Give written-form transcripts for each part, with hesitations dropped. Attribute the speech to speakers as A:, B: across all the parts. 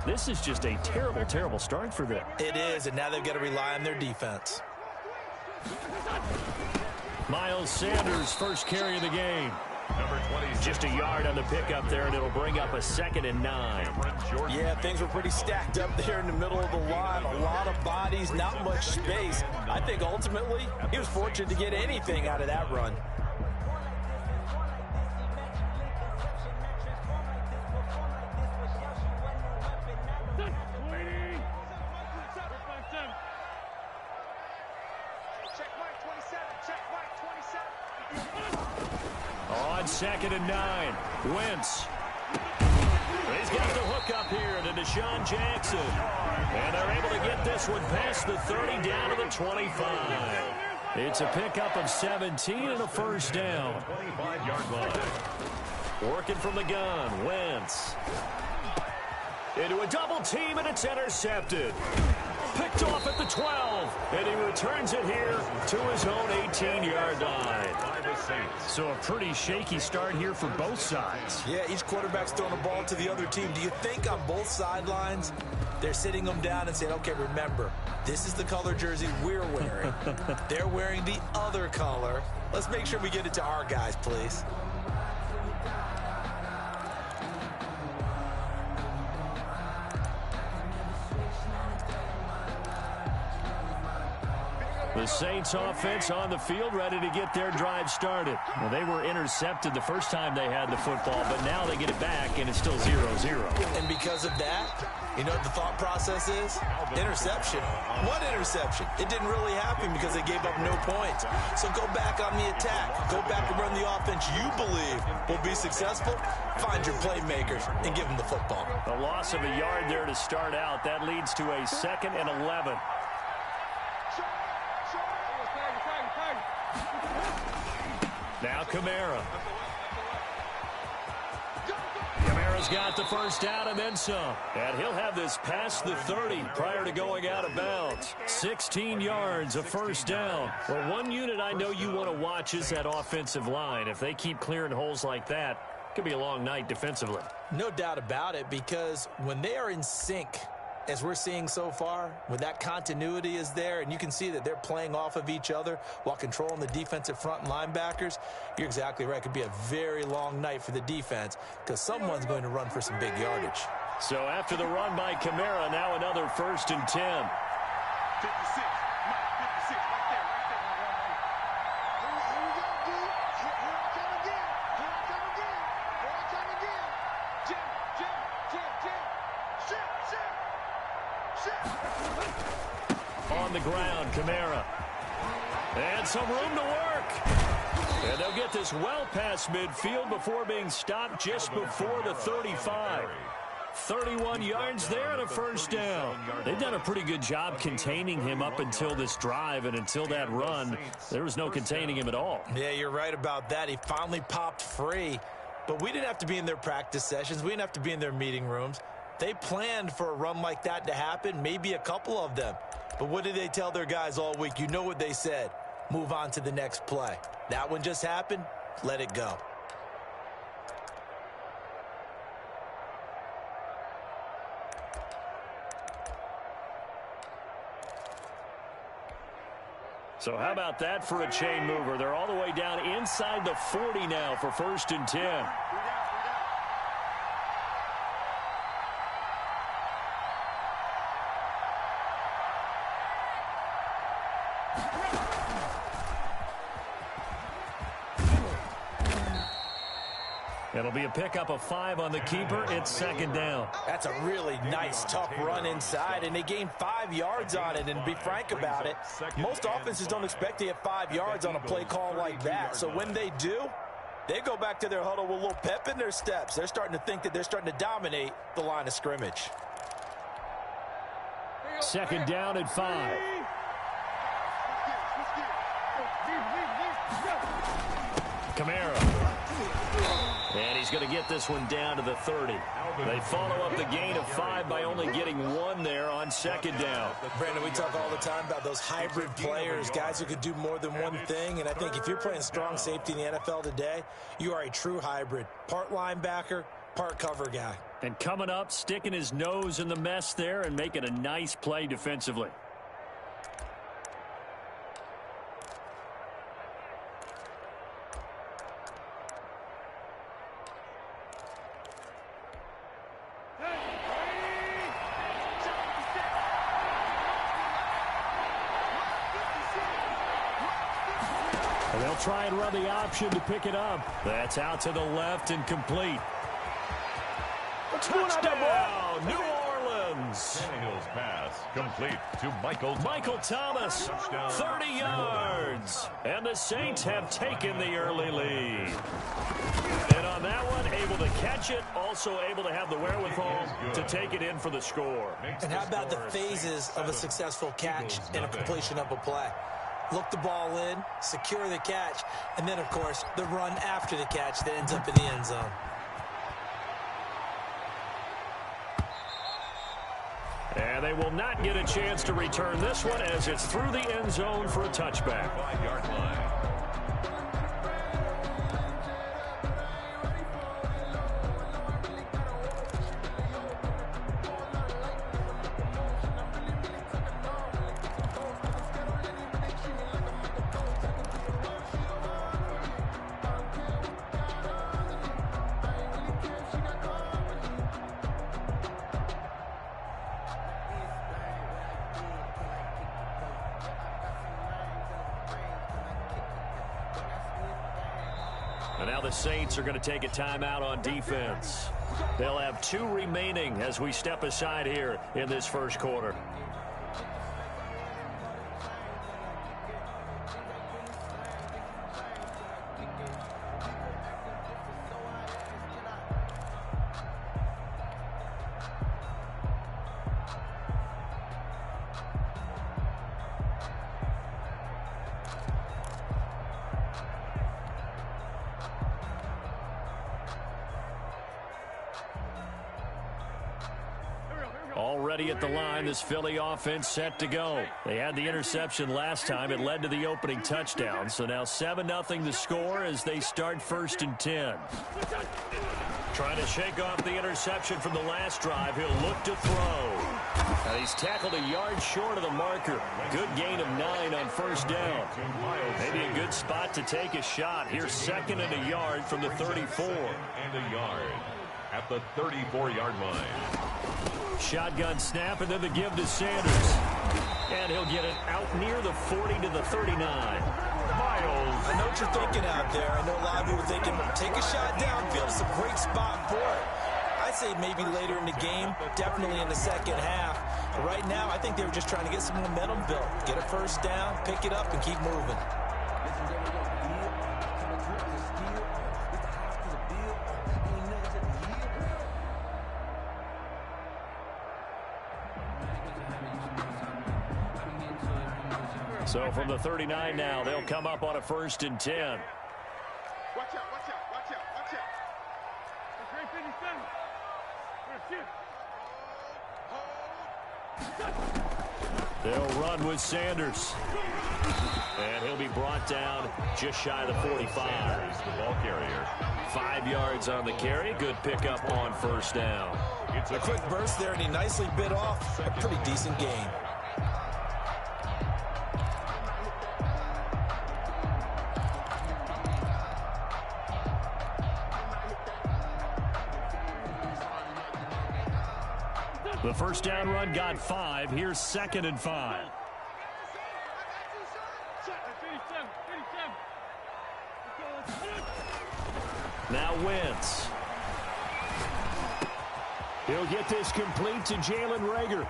A: This is just a terrible, terrible start for them.
B: It is, and now they've got to rely on their defense.
A: Miles Sanders, first carry of the game. Just a yard on the pickup there, and it'll bring up a 2nd and 9.
B: Yeah, things were pretty stacked up there in the middle of the line. A lot of bodies, not much space. I think ultimately he was fortunate to get anything out of that run.
A: On 2nd and 9, Wentz. He's got the hook up here to Deshaun Jackson. And they're able to get this one past the 30 down to the 25. It's a pickup of 17 and a first down. 25-yard line. Working from the gun, Wentz. Into a double team, and it's intercepted. Picked off at the 12, and he returns it here to his own 18-yard line. So a pretty shaky start here for both sides.
B: Yeah, each quarterback's throwing the ball to the other team. Do you think on both sidelines they're sitting them down and saying, okay, remember, this is the color jersey we're wearing. They're wearing the other color. Let's make sure we get it to our guys, please.
A: The Saints offense on the field, ready to get their drive started. Well, they were intercepted the first time they had the football, but now they get it back, and it's still 0-0.
B: And because of that, you know what the thought process is? Interception. What interception? It didn't really happen because they gave up no points. So go back on the attack. Go back and run the offense you believe will be successful. Find your playmakers and give them the football.
A: A loss of a yard there to start out. That leads to a 2nd and 11. Now Kamara. Kamara's got the first down and then some. And he'll have this past the 30 prior to going out of bounds. 16 yards, a first down. Well, one unit I know you want to watch is that offensive line. If they keep clearing holes like that, it could be a long night defensively.
B: No doubt about it, because when they are in sync, as we're seeing so far, when that continuity is there and you can see that they're playing off of each other while controlling the defensive front and linebackers, you're exactly right. It could be a very long night for the defense because someone's going to run for some big yardage.
A: So after the run by Kamara, now another 1st and 10.
C: 56. 56 right there. Here we go, dude. Here I come again.
A: On the ground, Kamara. And some room to work. And they'll get this well past midfield before being stopped just before the 35. 31 yards there and a first down. They've done a pretty good job containing him up until this drive, and until that run, there was no containing him at all.
B: Yeah, you're right about that. He finally popped free. But we didn't have to be in their practice sessions. We didn't have to be in their meeting rooms. They planned for a run like that to happen, maybe a couple of them. But what did they tell their guys all week? You know what they said. Move on to the next play. That one just happened. Let it go.
A: So how about that for a chain mover? They're all the way down inside the 40 now for 1st and 10. It'll be a pickup of 5 on the keeper. It's 2nd down.
B: That's a really nice, tough run inside, and they gained 5 yards on it. And to be frank about it, most offenses don't expect to get 5 yards on a play call like that. So when they do, they go back to their huddle with a little pep in their steps. They're starting to think that they're starting to dominate the line of scrimmage.
A: 2nd down at 5. Kamara. And he's going to get this one down to the 30. They follow up the gain of 5 by only getting 1 there on 2nd down.
B: Brandon, we talk all the time about those hybrid players, guys who could do more than one thing. And I think if you're playing strong safety in the NFL today, you are a true hybrid. Part linebacker, part cover guy.
A: And coming up, sticking his nose in the mess there and making a nice play defensively. And they'll try and run the option to pick it up. That's out to the left and complete. Touchdown, New Orleans.
D: Tannehill's pass complete to
A: Michael Thomas, 30 yards. And the Saints have taken the early lead. And on that one, able to catch it, also able to have the wherewithal to take it in for the score.
B: And how about the phases of a successful catch and a completion of a play? Look the ball in, secure the catch, and then, of course, the run after the catch that ends up in the end zone.
A: And they will not get a chance to return this one as it's through the end zone for a touchback.
D: 5-yard line.
A: And now the Saints are going to take a timeout on defense. They'll have 2 remaining as we step aside here in this first quarter. Already at the line, this Philly offense set to go. They had the interception last time. It led to the opening touchdown. So now 7-0 the score as they start 1st and 10. Trying to shake off the interception from the last drive. He'll look to throw. And he's tackled a yard short of the marker. Good gain of 9 on 1st down. Maybe a good spot to take a shot. Here's 2nd and a yard from the 34.
D: And a yard at the 34-yard line.
A: Shotgun snap, and then the give to Sanders. And he'll get it out near the 40 to the 39.
D: Miles.
B: I know what you're thinking out there. I know a lot of people are thinking, take a shot downfield. It's a great spot for it. I'd say maybe later in the game, definitely in the second half. But right now, I think they were just trying to get some momentum built. Get a 1st down, pick it up, and keep moving.
A: So from the 39 now, they'll come up on a 1st and 10.
C: Watch out, watch out, watch out, watch out.
A: They'll run with Sanders. And he'll be brought down just shy of the 45.
D: Sanders, the ball carrier.
A: 5 yards on the carry. Good pickup on 1st down.
D: It's
B: A quick burst there, and he nicely bit off a pretty decent gain.
A: The 1st down run got 5. Here's 2nd and 5. Now Wentz. He'll get this complete to Jalen Reagor.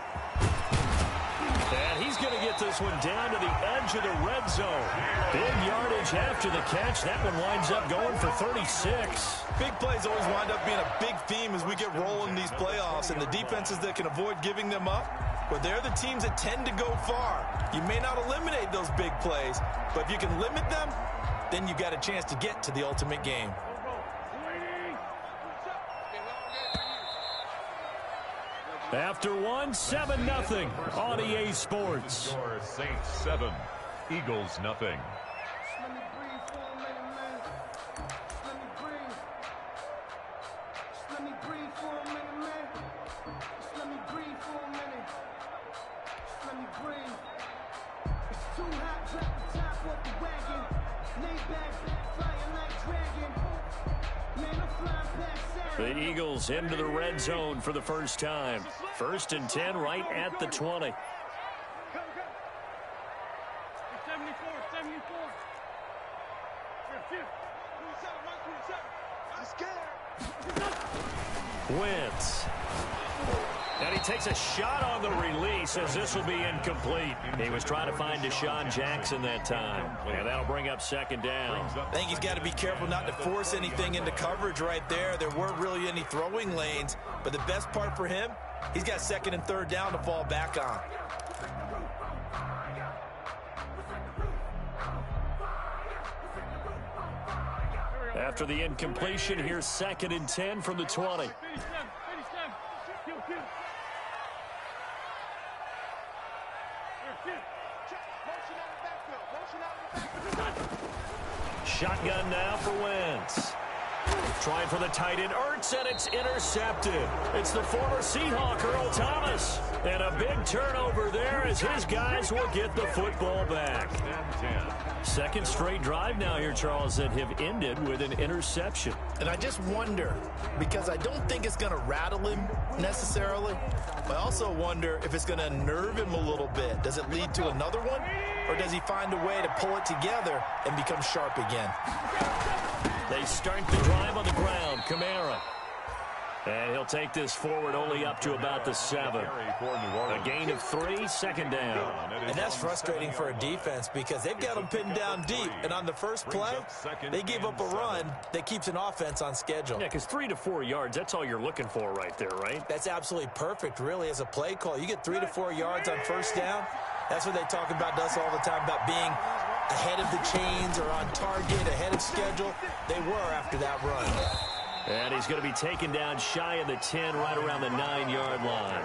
A: And he's going to get this one down to the edge of the red zone. Big yardage after the catch. That one winds up going for 36.
B: Big plays always wind up being a big theme as we get rolling these playoffs, and the defenses that can avoid giving them up, but they're the teams that tend to go far. You may not eliminate those big plays, but if you can limit them, then you've got a chance to get to the ultimate game.
A: After one, 7-0 on EA Sports.
D: Score Saints 7, Eagles nothing.
C: Let me breathe.
A: The Eagles into the red zone for the first time. 1st and 10 right at the 20.
C: 74. I'm scared.
A: Wentz. And he takes a shot on the release as this will be incomplete. He was trying to find Deshaun Jackson that time. And that'll bring up 2nd down.
B: I think he's got to be careful not to force anything into coverage right there. There weren't really any throwing lanes. But the best part for him, he's got 2nd and 3rd down to fall back on.
A: After the incompletion, here's 2nd and 10 from the 20. Shotgun now for Wentz. Trying for the tight end, Ertz, and it's intercepted. It's the former Seahawk, Earl Thomas. And a big turnover there as his guys will get the football back. 2nd straight drive now here, Charles, that have ended with an interception.
B: And I just wonder, because I don't think it's going to rattle him necessarily, I also wonder if it's going to unnerve him a little bit. Does it lead to another one? Or does he find a way to pull it together and become sharp again?
A: They start the drive on the ground. Kamara. And he'll take this forward only up to about the 7. A gain of 3, 2nd down.
B: And that's frustrating for a defense because they've got them pinned down deep. And on the first play, they gave up a run that keeps an offense on schedule.
A: Yeah, because 3 to 4 yards, that's all you're looking for right there, right?
B: That's absolutely perfect, really, as a play call. You get 3 to 4 yards on 1st down. That's what they talk about to us all the time, about being ahead of the chains or on target, ahead of schedule. They were after that run.
A: And he's going to be taken down shy of the 10, right around the 9-yard line.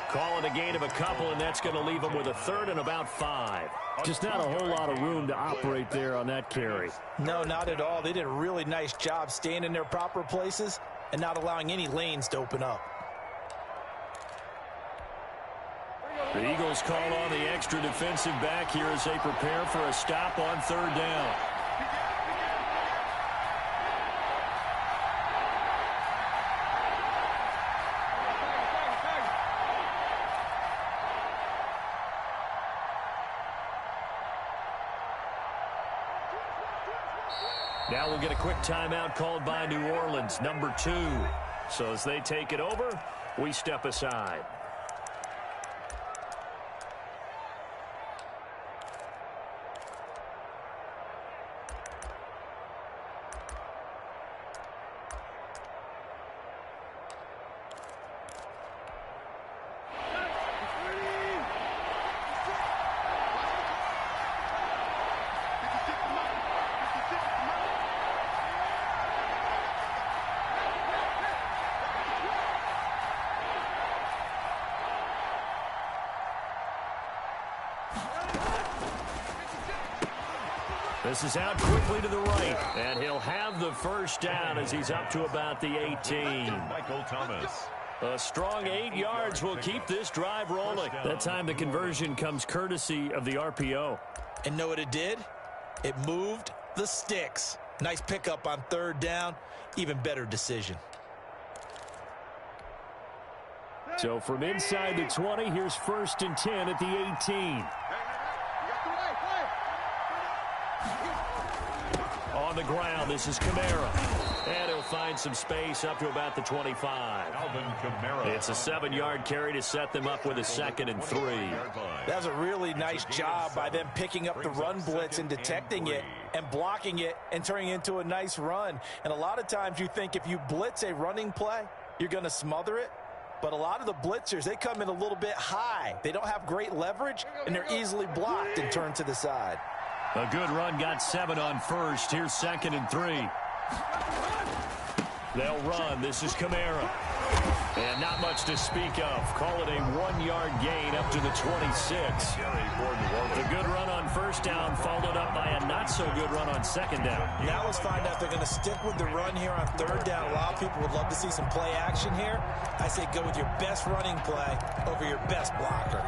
A: Calling a gain of a couple, and that's going to leave him with a 3rd and about 5. Just not a whole lot of room to operate there on that carry.
B: No, not at all. They did a really nice job staying in their proper places and not allowing any lanes to open up.
A: The Eagles call on the extra defensive back here as they prepare for a stop on 3rd down. Now we'll get a quick timeout called by New Orleans, number 2. So as they take it over, we step aside. This is out quickly to the right, and he'll have the 1st down as he's up to about the 18.
D: Michael Thomas.
A: A strong 8 yards will keep this drive rolling. That time the conversion comes courtesy of the RPO.
B: And know what it did? It moved the sticks. Nice pickup on 3rd down. Even better decision.
A: So from inside the 20, here's 1st and 10 at the 18. On the ground, this is Kamara. And he'll find some space up to about the 25.
D: Alvin Kamara.
A: It's a 7-yard carry to set them up with a 2nd and 3.
B: That was a really nice job by them picking up the run blitz and detecting it and blocking it and turning it into a nice run. And a lot of times you think if you blitz a running play, you're going to smother it. But a lot of the blitzers, they come in a little bit high. They don't have great leverage, and they're easily blocked and turned to the side.
A: A good run, got 7 on 1st. Here's 2nd and 3. They'll run. This is Kamara. And not much to speak of. Call it a 1-yard gain up to the 26. The good run on 1st down followed up by a not-so-good run on 2nd down.
B: Now let's find out if they're going to stick with the run here on 3rd down. A lot of people would love to see some play action here. I say go with your best running play over your best blocker.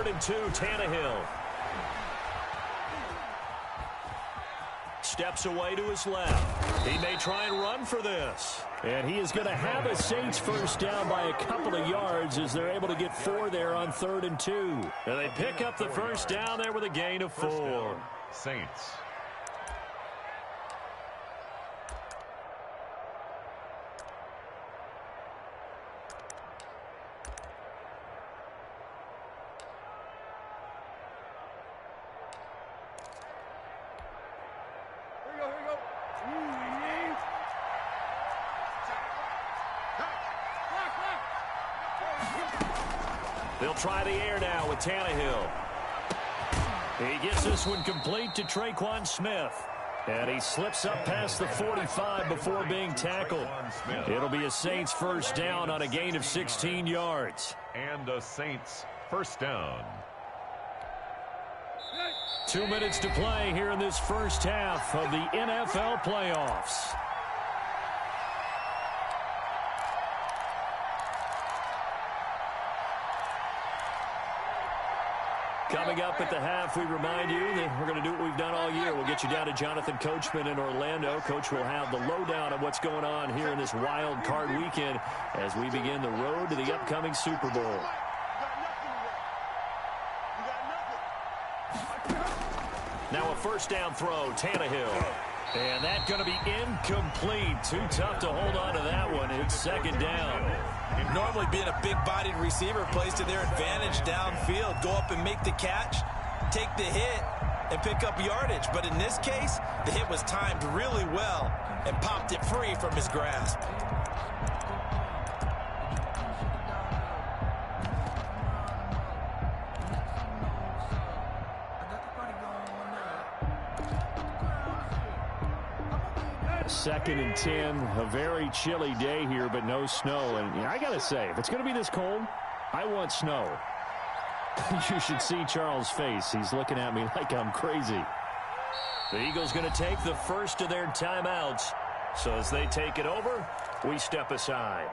A: 3rd and 2, Tannehill. Steps away to his left. He may try and run for this. And he is going to have a Saints first down by a couple of yards as they're able to get 4 there on 3rd and 2. And they pick up the first down there with a gain of 4.
D: Saints.
A: They'll try the air now with Tannehill. He gets this one complete to Tre'Quan Smith. And he slips up past the 45 before being tackled. It'll be a Saints first down on a gain of 16 yards.
D: And a Saints first down.
A: 2 minutes to play here in this first half of the NFL playoffs. Coming up at the half, we remind you that we're going to do what we've done all year. We'll get you down to Jonathan Coachman in Orlando. Coach will have the lowdown of what's going on here in this wild card weekend as we begin the road to the upcoming Super Bowl. Now a first down throw, Tannehill. And that's going to be incomplete. Too tough to hold on to that one. It's second down.
B: Normally being a big-bodied receiver plays to their advantage downfield. Go up and make the catch, take the hit, and pick up yardage. But in this case, the hit was timed really well and popped it free from his grasp.
A: Second and 10, a very chilly day here, but no snow. And I got to say, if it's going to be this cold, I want snow. You should see Charles' face. He's looking at me like I'm crazy. The Eagles going to take the first of their timeouts. So as they take it over, we step aside.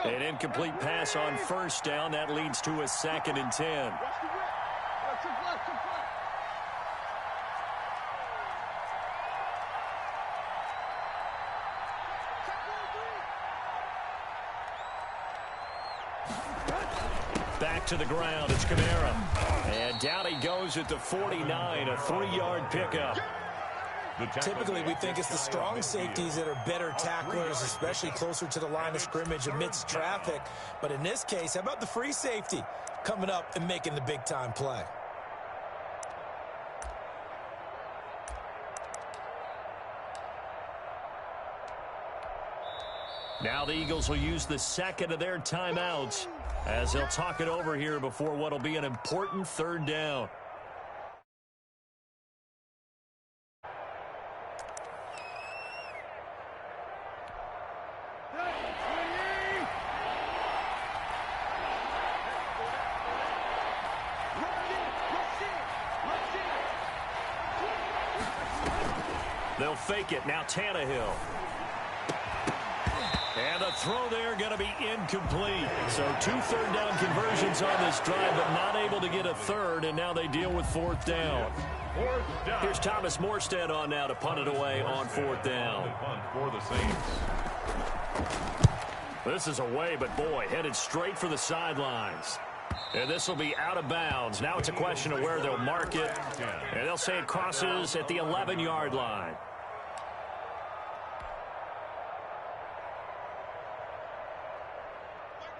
A: An incomplete pass on first down. That leads to a 2nd and 10. Back to the ground. It's Kamara. And down he goes at the 49. A 3-yard pickup.
B: Typically, we think it's the strong safeties that are better tacklers, especially closer to the line of scrimmage amidst traffic. But in this case, how about the free safety coming up and making the big-time play?
A: Now the Eagles will use the second of their timeouts as they'll talk it over here before what will be an important 3rd down. They'll fake it. Now Tannehill. And the throw there going to be incomplete. So 2 third-down conversions on this drive, but not able to get a third, and now they deal with 4th down. Here's Thomas Morstead on now to punt it away on 4th down.
D: For the Saints.
A: This is away, but boy, headed straight for the sidelines. And this will be out of bounds. Now it's a question of where they'll mark it. And they'll say it crosses at the 11-yard line.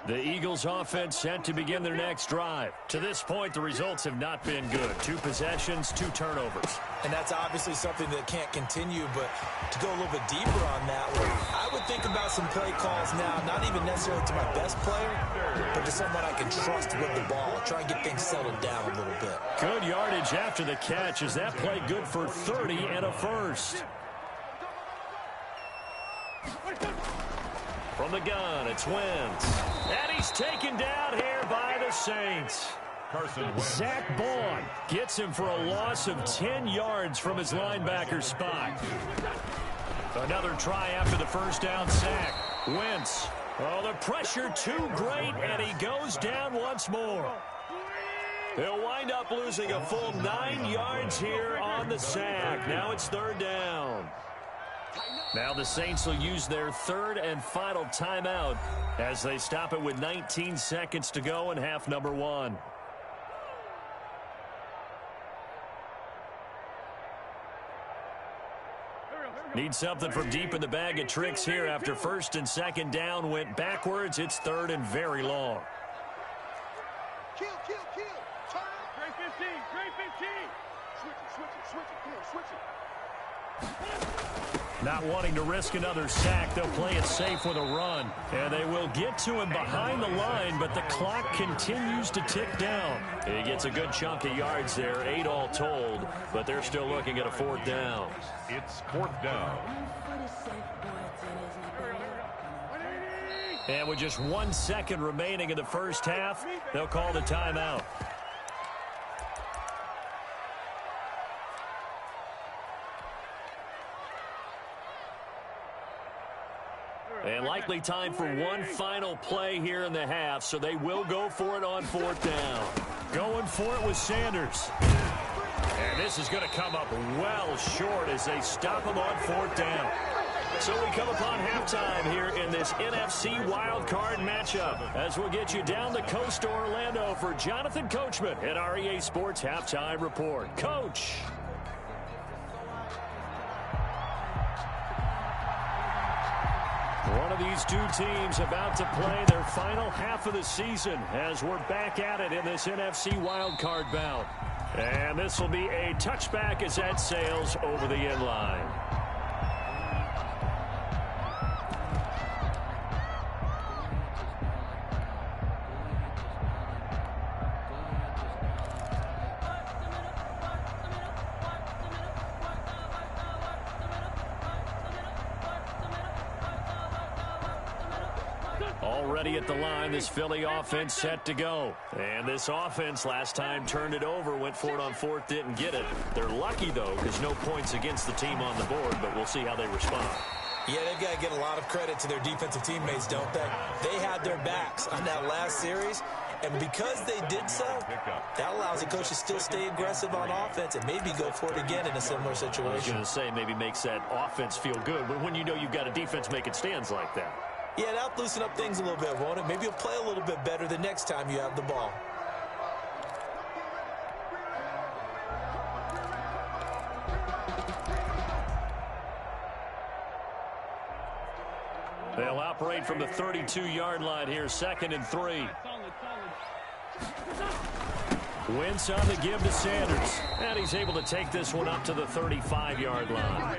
A: The Eagles offense set to begin their next drive. To this point, the results have not been good. 2 possessions, 2 turnovers.
B: And that's obviously something that can't continue, but to go a little bit deeper on that one, I would think about some play calls now, not even necessarily to my best player, but to someone I can trust with the ball. Try and get things settled down a little bit.
A: Good yardage after the catch. Is that play good for 30 and a first? From the gun, it's Wentz. And he's taken down here by the Saints. Zach Bond gets him for a loss of 10 yards from his linebacker spot. Another try after the first down sack. Wentz. Oh, the pressure too great, and he goes down once more. They'll wind up losing a full 9 yards here on the sack. Now it's third down. Now the Saints will use their third and final timeout as they stop it with 19 seconds to go in half number 1. Need something from deep in the bag of tricks here after first and second down went backwards. It's third and very long.
C: Kill. Turn. Great 15. Switch it.
A: Not wanting to risk another sack, they'll play it safe with a run. And they will get to him behind the line, but the clock continues to tick down. He gets a good chunk of yards there, 8 all told, but they're still looking at a fourth down.
D: It's fourth down.
A: And with just 1 second remaining in the first half, they'll call the timeout. And likely time for one final play here in the half, so they will go for it on fourth down. Going for it with Sanders. And this is going to come up well short as they stop him on fourth down. So we come upon halftime here in this NFC wildcard matchup as we'll get you down the coast to Orlando for Jonathan Coachman at our EA Sports Halftime Report. Coach. One of these two teams about to play their final half of the season as we're back at it in this NFC wildcard bout. And this will be a touchback as that sails over the end line. Already at the line, this Philly offense set to go. And this offense last time turned it over, went for it on fourth, didn't get it. They're lucky, though, because no points against the team on the board, but we'll see how they respond.
B: Yeah, they've got to get a lot of credit to their defensive teammates, don't they? They had their backs on that last series, and because they did so, that allows the coach to still stay aggressive on offense and maybe go for it again in a similar situation.
A: I was going to say maybe makes that offense feel good, but when you know you've got a defense making stands like that.
B: Yeah, that'll loosen up things a little bit, won't it? Maybe you'll play a little bit better the next time you have the ball.
A: They'll operate from the 32-yard line here, 2nd and 3. Wentz on the give to Sanders. And he's able to take this one up to the 35-yard line.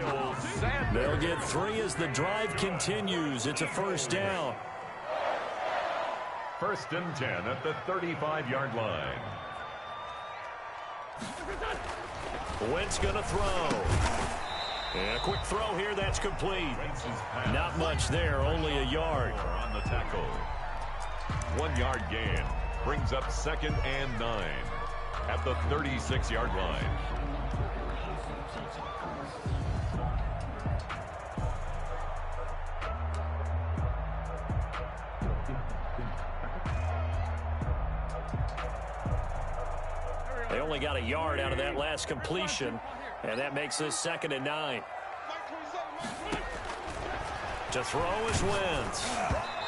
A: They'll get 3 as the drive continues. It's a first down.
D: 1st and 10 at the 35-yard line.
A: Wentz going to throw. And a quick throw here, that's complete. Not much there, only a yard.
D: On the tackle. 1 yard gain. Brings up 2nd and 9 at the 36-yard line.
A: They only got a yard out of that last completion, and that makes this 2nd and 9. To throw is Wentz.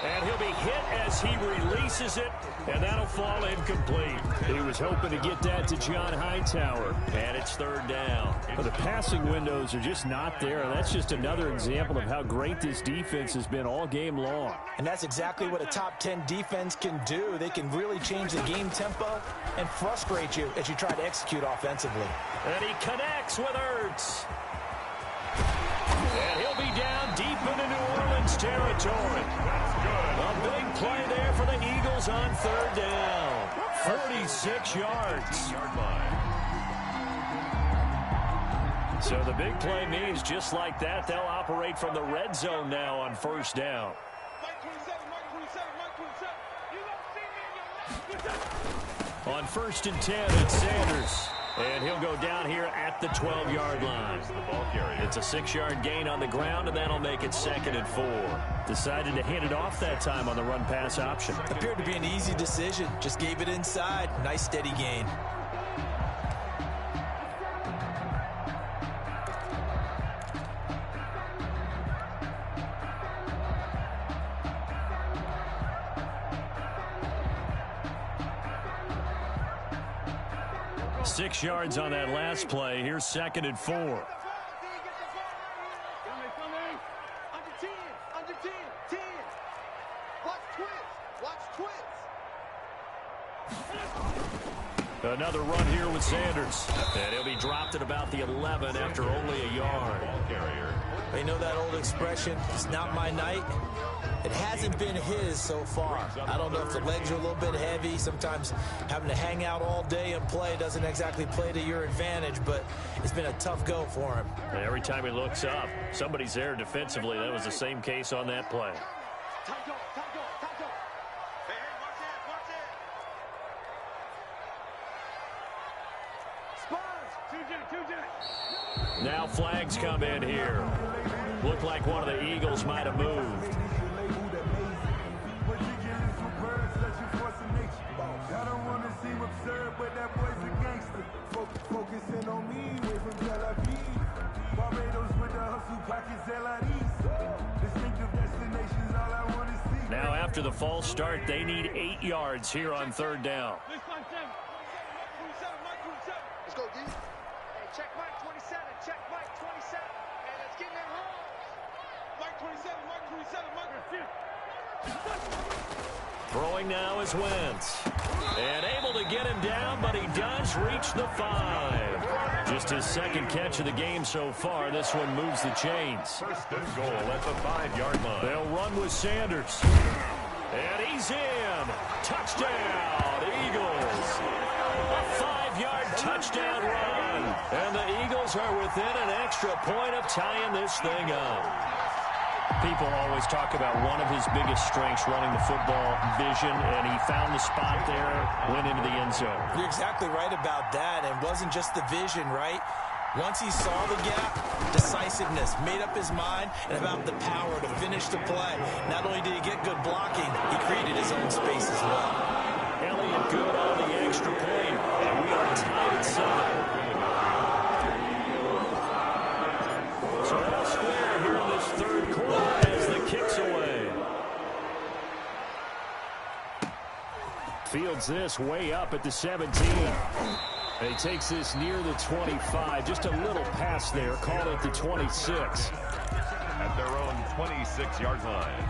A: And he'll be hit as he releases it, and that'll fall incomplete. He was hoping to get that to John Hightower, and it's 3rd down. But the passing windows are just not there, and that's just another example of how great this defense has been all game long.
B: And that's exactly what a top 10 defense can do. They can really change the game tempo and frustrate you as you try to execute offensively.
A: And he connects with Ertz. And he'll be down deep into New Orleans territory. A big play there for the Eagles on 3rd down. 46 yards. So the big play means just like that, they'll operate from the red zone now on 1st down. On 1st and 10, it's Sanders. And he'll go down here at the 12-yard line. It's a 6-yard gain on the ground, and that'll make it 2nd and 4. Decided to hand it off that time on the run-pass option.
B: Appeared to be an easy decision. Just gave it inside. Nice steady gain.
A: Six yards on that last play. Here's 2nd and 4.
C: Under 10, under 10, 10. Watch twins.
A: Another run here with Sanders. And he'll be dropped at about the 11 after only a yard.
B: You know that old expression, it's not my night? It hasn't been his so far. I don't know if the legs are a little bit heavy. Sometimes having to hang out all day and play doesn't exactly play to your advantage, but it's been a tough go for him.
A: And every time he looks up, somebody's there defensively. That was the same case on that play. Now flags come in here. Looked like one of the Eagles might have moved. Now after the false start, they need 8 yards here on 3rd down.
C: Let's go, D. Hey, check Mike 27. Check Mike 27. Hey, let's get in that hole. Mike 27. Mike 27. Mike 27.
A: Throwing now is Wentz. And able to get him down, but he does reach the 5. Just his 2nd catch of the game so far. This one moves the chains.
D: 1st and goal at the 5-yard line.
A: They'll run with Sanders. And he's in. Touchdown, Eagles. A 5-yard touchdown run. And the Eagles are within an extra point of tying this thing up. People always talk about one of his biggest strengths, running the football, vision, and he found the spot there, went into the end zone.
B: You're exactly right about that, and wasn't just the vision, right? Once he saw the gap, decisiveness, made up his mind, and about the power to finish the play. Not only did he get good blocking, he created his own space as well.
A: Elliott good on the extra point, and we are tied at 7. So all square here in this 3rd quarter as the kick's away. Fields this way up at the 17. And he takes this near the 25. Just a little pass there. Call it the 26.
D: At their own 26-yard line.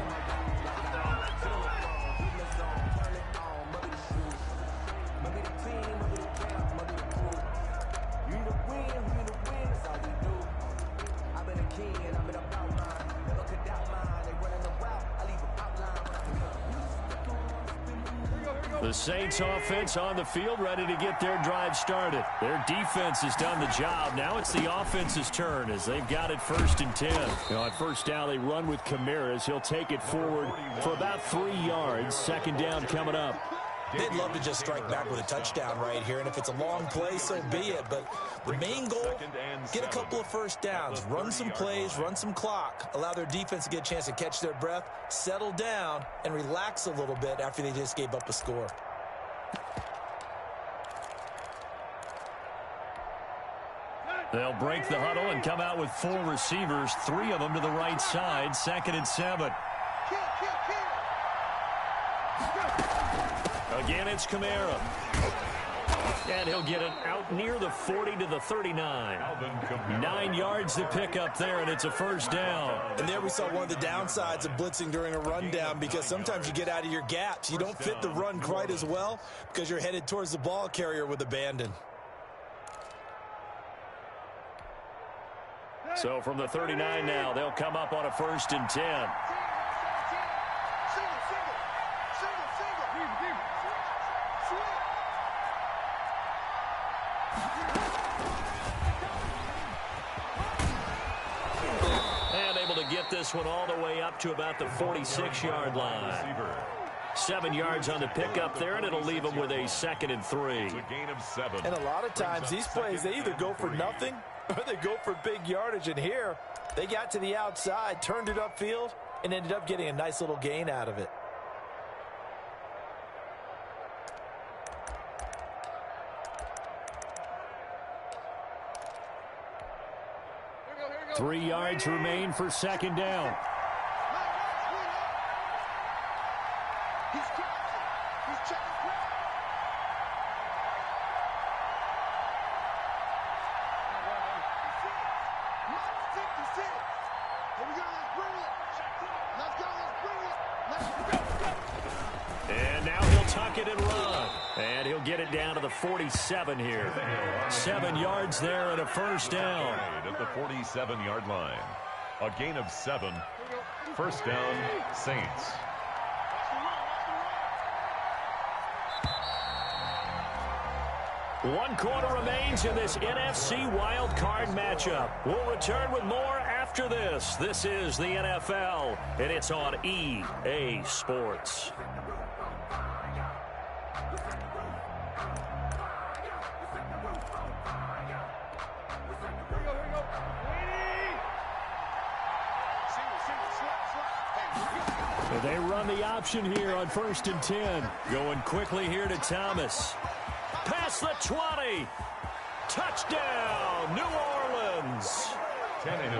A: The Saints offense on the field, ready to get their drive started. Their defense has done the job. Now it's the offense's turn as they've got it 1st and 10. On 1st down, they run with Kamara. He'll take it forward for about 3 yards. 2nd down coming up.
B: They'd love to just strike back with a touchdown right here, and if it's a long play, so be it. But the main goal, get a couple of 1st downs, run some plays, run some clock, allow their defense to get a chance to catch their breath, settle down, and relax a little bit after they just gave up a score.
A: They'll break the huddle and come out with 4 receivers, 3 of them to the right side, 2nd and 7. Again, it's Kamara. And he'll get it out near the 40 to the 39. 9 yards to pick up there, and it's a 1st down.
B: And there we saw one of the downsides of blitzing during a rundown, because sometimes you get out of your gaps. You don't fit the run quite as well because you're headed towards the ball carrier with abandon.
A: So from the 39 now, they'll come up on a 1st and 10. And able to get this one all the way up to about the 46-yard line. 7 yards on the pickup there, and it'll leave them with a 2nd and 3.
D: It's a gain of 7.
B: And a lot of times these plays, they either go for nothing or they go for big yardage. And here, they got to the outside, turned it upfield, and ended up getting a nice little gain out of it.
C: Here we go.
A: 3 yards remain for 2nd down.
C: He's crossing. He's checking quick. Minus 56. Here we go. Let's bring it. Let's go. Let's bring it. Let's go.
A: And now he'll tuck it and run. And he'll get it down to the 47 here. 7 yards there and a 1st down.
D: At the 47-yard line. A gain of 7. 1st down, Saints.
A: One quarter remains in this NFC Wild Card matchup. We'll return with more after this. This is the NFL, and it's on EA Sports. They run the option here on 1st and 10. Going quickly here to Thomas. Past the 20. Touchdown, New Orleans.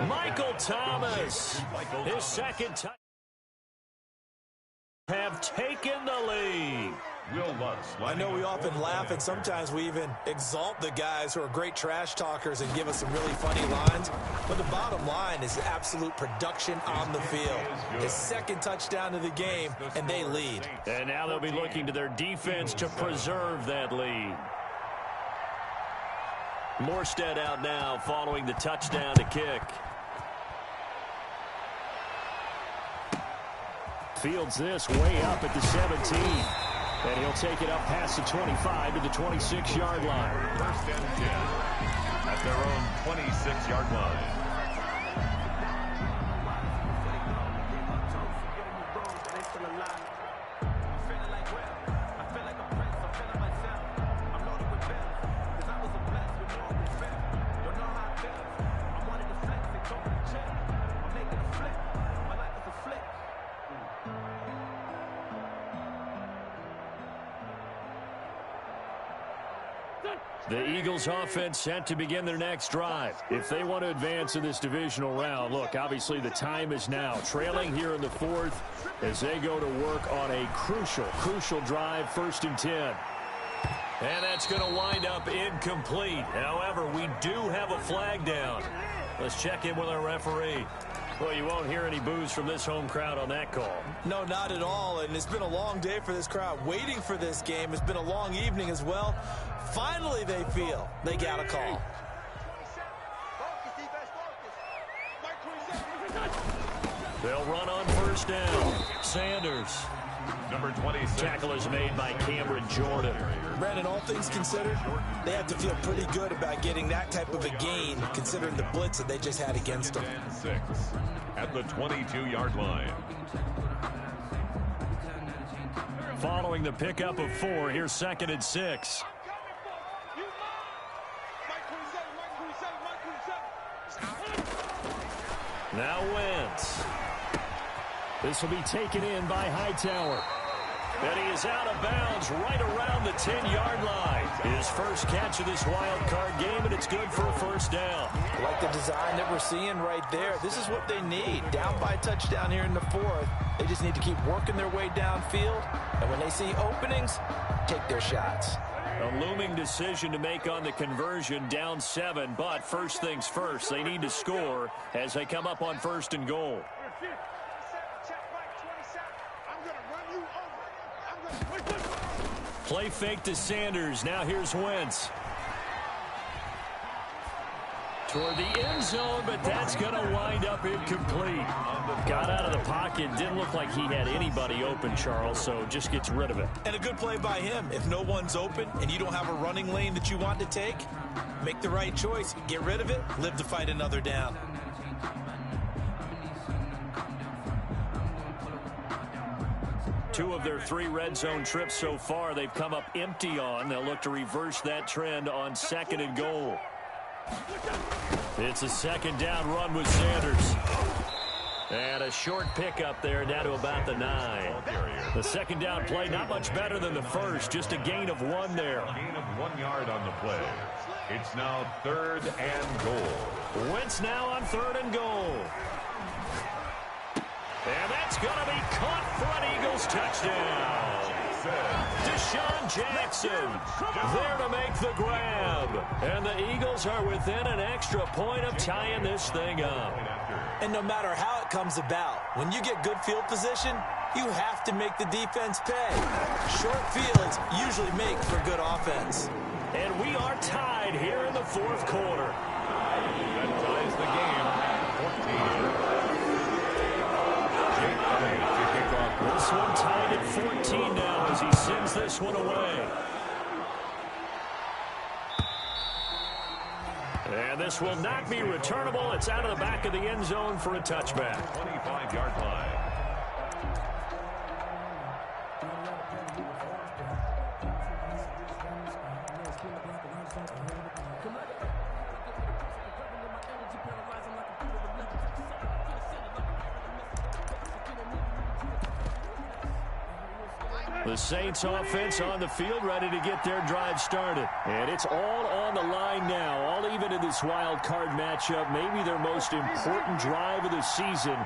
A: Michael Thomas. His 2nd touchdown. Have taken the lead.
B: I know we often laugh and sometimes we even exalt the guys who are great trash talkers and give us some really funny lines. But the bottom line is absolute production on the field. His 2nd touchdown of the game, and they lead.
A: And now they'll be looking to their defense to preserve that lead. Morstead out now following the touchdown to kick. Fields this way up at the 17. And he'll take it up past the 25 to the 26-yard line.
D: 1st and 10 at their own 26-yard line.
A: The Eagles offense set to begin their next drive. If they want to advance in this divisional round, look, obviously the time is now. Trailing here in the 4th as they go to work on a crucial drive, 1st and 10. And that's going to wind up incomplete. However, we do have a flag down. Let's check in with our referee. Well, you won't hear any boos from this home crowd on that call.
B: No, not at all. And it's been a long day for this crowd waiting for this game. It's been a long evening as well. Finally, they feel they got a call.
A: They'll run on 1st down. Sanders.
D: Number 26.
A: Tackle is made by Cameron Jordan.
B: Brandon, all things considered, they have to feel pretty good about getting that type of a gain, considering the blitz that they just had against them.
D: 6 at the 22-yard line.
A: Following the pickup of 4, here's 2nd and 6. Now Wentz. This will be taken in by Hightower. And he is out of bounds right around the 10-yard line. His first catch of this wild card game, and it's good for a 1st down.
B: I like the design that we're seeing right there. This is what they need. Down by a touchdown here in the 4th. They just need to keep working their way downfield. And when they see openings, take their shots.
A: A looming decision to make on the conversion, down 7. But first things first, they need to score as they come up on 1st and goal. Play fake to Sanders. Now here's Wentz. Toward the end zone, but that's going to wind up incomplete. Got out of the pocket. Didn't look like he had anybody open, Charles, so just gets rid of it.
B: And a good play by him. If no one's open and you don't have a running lane that you want to take, make the right choice. Get rid of it. Live to fight another down.
A: 2 of their 3 red zone trips so far, they've come up empty on. They'll look to reverse that trend on 2nd and goal. It's a 2nd down run with Sanders. And a short pickup there down to about the 9. The 2nd down play, not much better than the first, just a gain of 1 there.
D: Gain of 1 yard on the play. It's now 3rd and goal.
A: Wentz now on 3rd and goal. And that's going to be caught for an Eagles touchdown. Deshaun Jackson there to make the grab. And the Eagles are within an extra point of tying this thing up.
B: And no matter how it comes about, when you get good field position, you have to make the defense pay. Short fields usually make for good offense.
A: And we are tied here in the 4th quarter.
D: That ties the game. 14.
A: This one tied at 14 now as he sends this one away. And this will not be returnable. It's out of the back of the end zone for a touchback.
D: 25-yard line.
A: The Saints offense on the field, ready to get their drive started. And it's all on the line now, all even in this wild card matchup. Maybe their most important drive of the season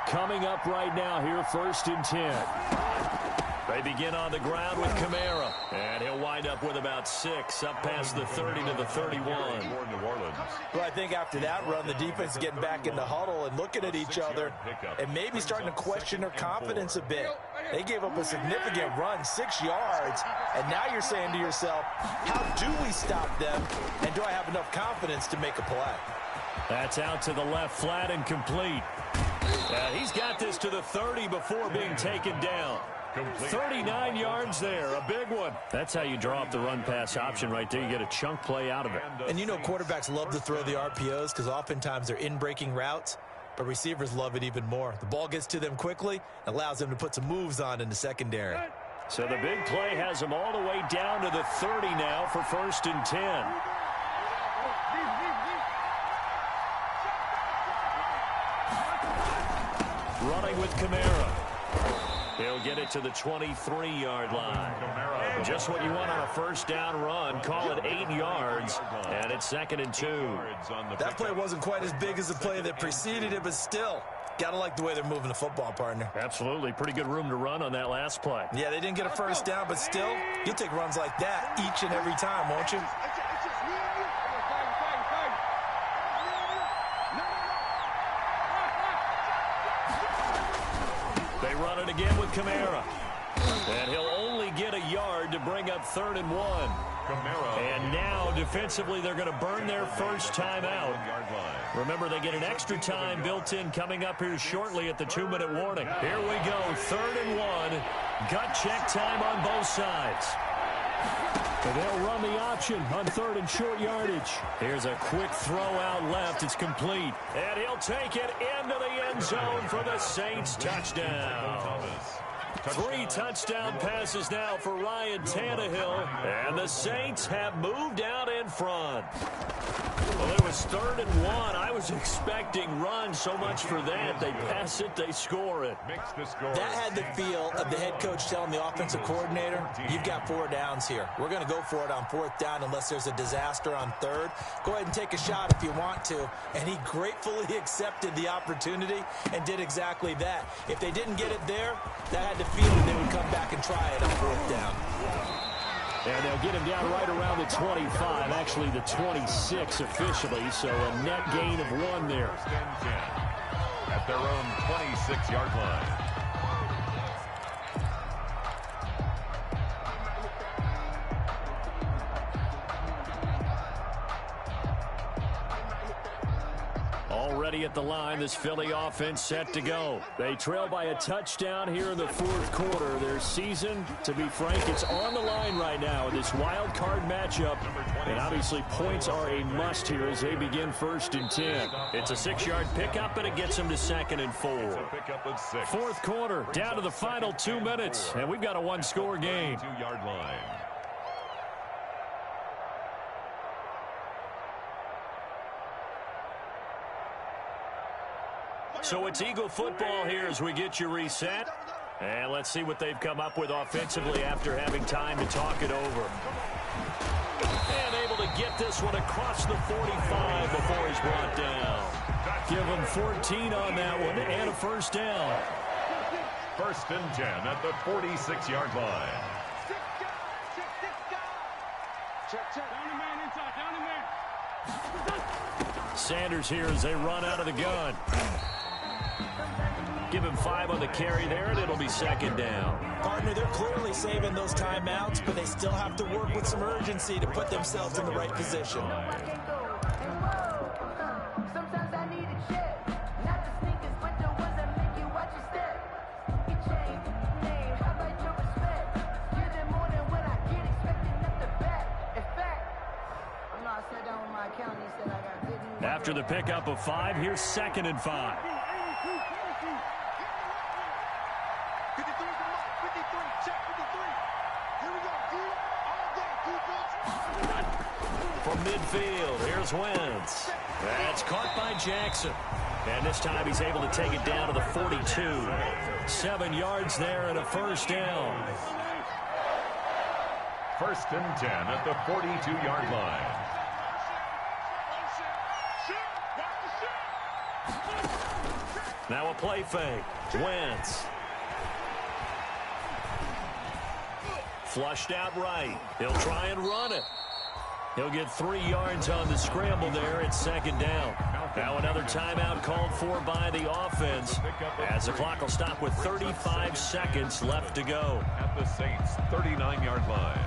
A: coming up right now here, 1st and 10. They begin on the ground with Kamara. And he'll wind up with about 6, up past the 30 to the 31.
B: Well, I think after that run, the defense is getting back in the huddle and looking at each other and maybe starting to question their confidence a bit. They gave up a significant run, 6 yards, and now you're saying to yourself, how do we stop them, and do I have enough confidence to make a play?
A: That's out to the left, flat and complete. He's got this to the 30 before being taken down. 39 yards there, a big one. That's how you draw up the run-pass option right there. You get a chunk play out of it.
B: And you know quarterbacks love to throw the RPOs because oftentimes they're in-breaking routes, but receivers love it even more. The ball gets to them quickly, allows them to put some moves on in the secondary.
A: So the big play has them all the way down to the 30 now for 1st and 10. Running with Kamara. He'll get it to the 23-yard line. Just what you want on a 1st down run. Call it 8 yards, and it's 2nd and 2.
B: That play wasn't quite as big as the play that preceded it, but still, got to like the way they're moving the football, partner.
A: Absolutely. Pretty good room to run on that last play.
B: Yeah, they didn't get a 1st down, but still, you'll take runs like that each and every time, won't you?
A: They run it again with Kamara. And he'll only get a yard to bring up 3rd and 1. And now, defensively, they're going to burn their first time out. Remember, they get an extra time built in coming up here shortly at the 2-minute warning. Here we go, 3rd and 1. Gut check time on both sides. And they'll run the option on 3rd and short yardage. Here's a quick throw out left. It's complete. And he'll take it into the end zone for the Saints touchdown. 3 touchdown passes now for Ryan Tannehill. And the Saints have moved out in front. Well, it was 3rd and 1. I was expecting run, so much for that. They pass it, they score it.
B: That had the feel of the head coach telling the offensive coordinator, you've got 4 downs here. We're going to go for it on 4th down unless there's a disaster on 3rd. Go ahead and take a shot if you want to. And he gratefully accepted the opportunity and did exactly that. If they didn't get it there, that had the feeling they would come back and try it on 4th down.
A: And they'll get him down right around the 25, actually the 26 officially, so a net gain of 1 there.
D: At their own 26-yard line.
A: Already at the line, this Philly offense set to go. They trail by a touchdown here in the fourth quarter. Their season, to be frank, it's on the line right now in this wild card matchup. And obviously points are a must here as they begin 1st and 10. It's a 6-yard pickup, and it gets them to 2nd and 4. Fourth quarter, down to the final 2 minutes, and we've got a one-score game.
D: 2-yard line.
A: So it's Eagle football here as we get you reset. And let's see what they've come up with offensively after having time to talk it over. And able to get this one across the 45 before he's brought down. Give him 14 on that one and a first down.
D: 1st and 10 at the 46-yard line.
C: Check. Down the man inside. Down the man.
A: Sanders here as they run out of the gun. Give him 5 on the carry there, and it'll be 2nd down.
B: Partner, they're clearly saving those timeouts, but they still have to work with some urgency to put themselves in the right position.
E: Sometimes I need a check, not the sneakers, but the ones that make you watch your step. You change name, how about your respect? Give them more than what I get, expecting up the back. In fact, I'm not sat down with my accountant, he said I got good news.
A: After the pickup of 5, here's 2nd and 5.
C: 53 to Mike. 53. Check 53. Here we go, dude. All day, defense.
A: From midfield, here's Wentz. That's caught by Jackson. And this time he's able to take it down to the 42. 7 yards there and a first down.
D: 1st and 10 at the 42-yard line.
A: Now a play fake. Wentz. Flushed out right. He'll try and run it. He'll get 3 yards on the scramble there. It's 2nd down. Now another timeout called for by the offense as the clock will stop with 35 seconds left to go.
D: At the Saints' 39-yard line.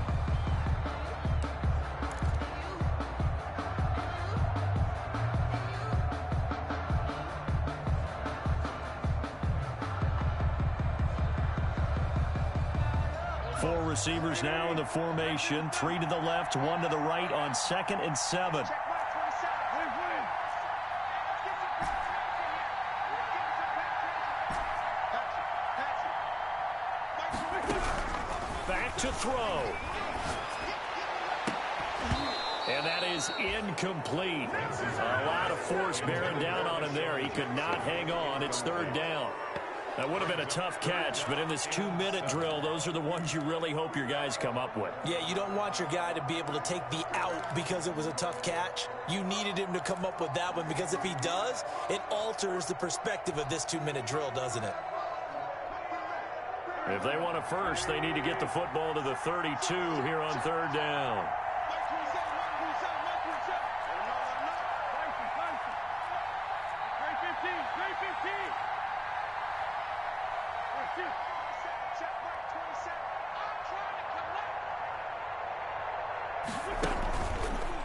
A: Four receivers now in the formation. 3 to the left, 1 to the right on 2nd and 7. Back to throw. And that is incomplete. A lot of force bearing down on him there. He could not hang on. It's 3rd down. That would have been a tough catch, but in this 2-minute drill, those are the ones you really hope your guys come up with.
B: Yeah, you don't want your guy to be able to take the out because it was a tough catch. You needed him to come up with that one because if he does, it alters the perspective of this 2-minute drill, doesn't it?
A: If they want a first, they need to get the football to the 32 here on 3rd down.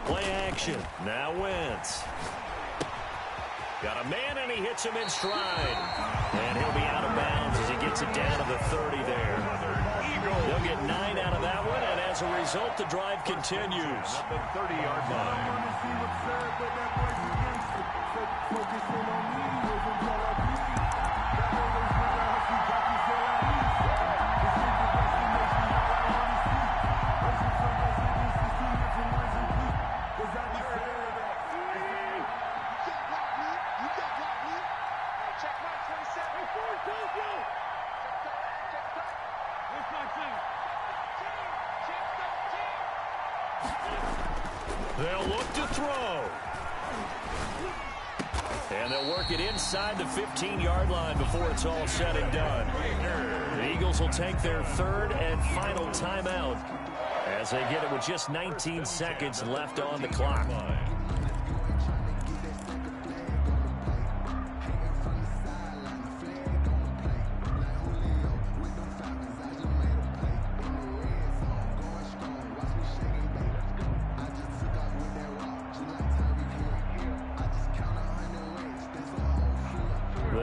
A: Play action. Now Wentz. Got a man, and he hits him in stride. And he'll be out of bounds as he gets it down to the 30 there. They'll get 9 out of that one, and as a result, the drive continues.
D: At the 30-yard line.
A: They'll look to throw. And they'll work it inside the 15-yard line before it's all said and done. The Eagles will take their 3rd and final timeout as they get it with just 19 seconds left on the clock.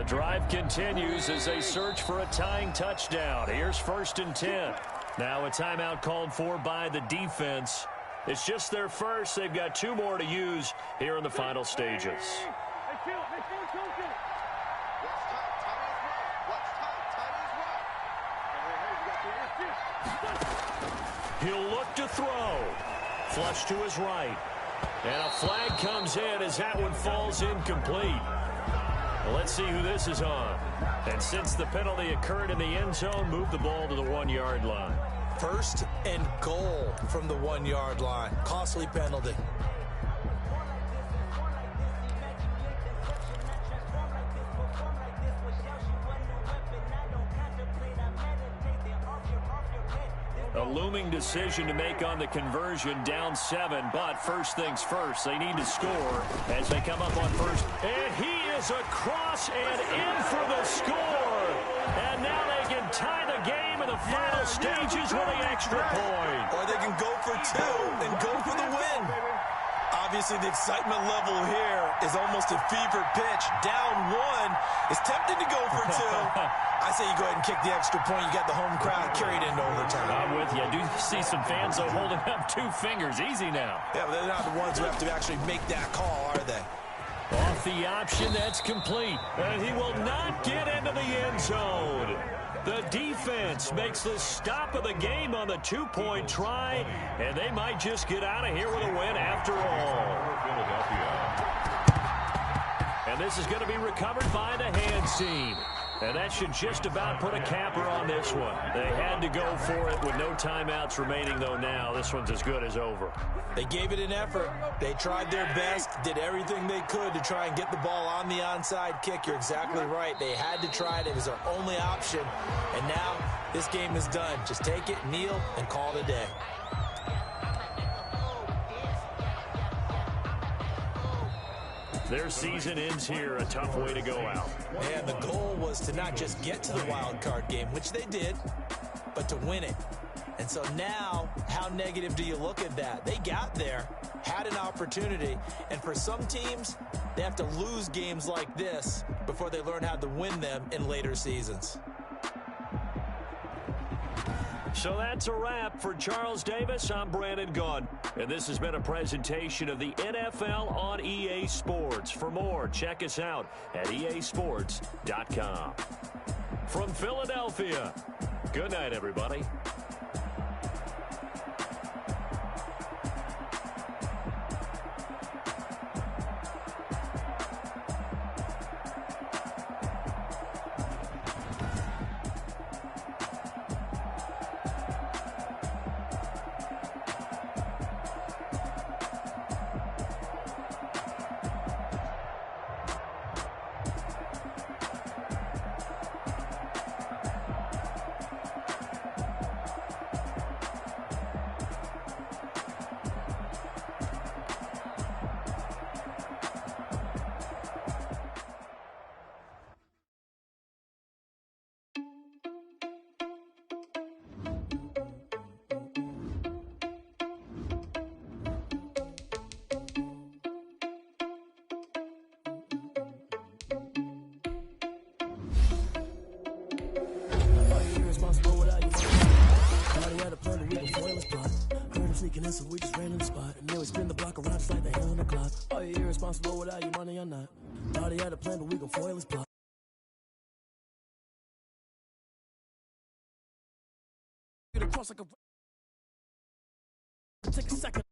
A: The drive continues as they search for a tying touchdown. Here's 1st and 10. Now a timeout called for by the defense. It's just their first. They've got 2 more to use here in the final stages. He'll look to throw. Flush to his right. And a flag comes in as that one falls incomplete. Well, let's see who this is on. And since the penalty occurred in the end zone, move the ball to the 1-yard line.
B: 1st and goal from the 1-yard line. Costly penalty.
A: A looming decision to make on the conversion, down 7, but first things first, they need to score as they come up on first. And he is across and in for the score. And now they can tie the game in the final stages with an extra point.
B: Or they can go for 2 and go for the win. Obviously, the excitement level here is almost a fever pitch. Down 1 is tempted to go for 2. I say you go ahead and kick the extra point. You got the home crowd carried into overtime.
A: I'm with you. I do see some fans, though, holding up 2 fingers. Easy now.
B: Yeah, but they're not the ones who have to actually make that call, are they?
A: Off the option, that's complete. And he will not get into the end zone. The defense makes the stop of the game on the 2-point try, and they might just get out of here with a win after all. And this is going to be recovered by the hands team. And that should just about put a capper on this one. They had to go for it with no timeouts remaining, though now. This one's as good as over.
B: They gave it an effort. They tried their best, did everything they could to try and get the ball on the onside kick. You're exactly right. They had to try it. It was their only option. And now this game is done. Just take it, kneel, and call it a day.
A: Their season ends here. A tough way to go out.
B: And the goal was to not just get to the wild card game, which they did, but to win it. And so now, how negative do you look at that? They got there, had an opportunity, and for some teams, they have to lose games like this before they learn how to win them in later seasons.
A: So that's a wrap for Charles Davis. I'm Brandon Gunn. And this has been a presentation of the NFL on EA Sports. For more, check us out at easports.com. From Philadelphia, good night, everybody.
F: So we just ran in the spot, and then we spin the block around just like the hell on the clock. Are you irresponsible without your money or not? Thought he had a plan, but we gon' foil his plot. Across like a... Take a second.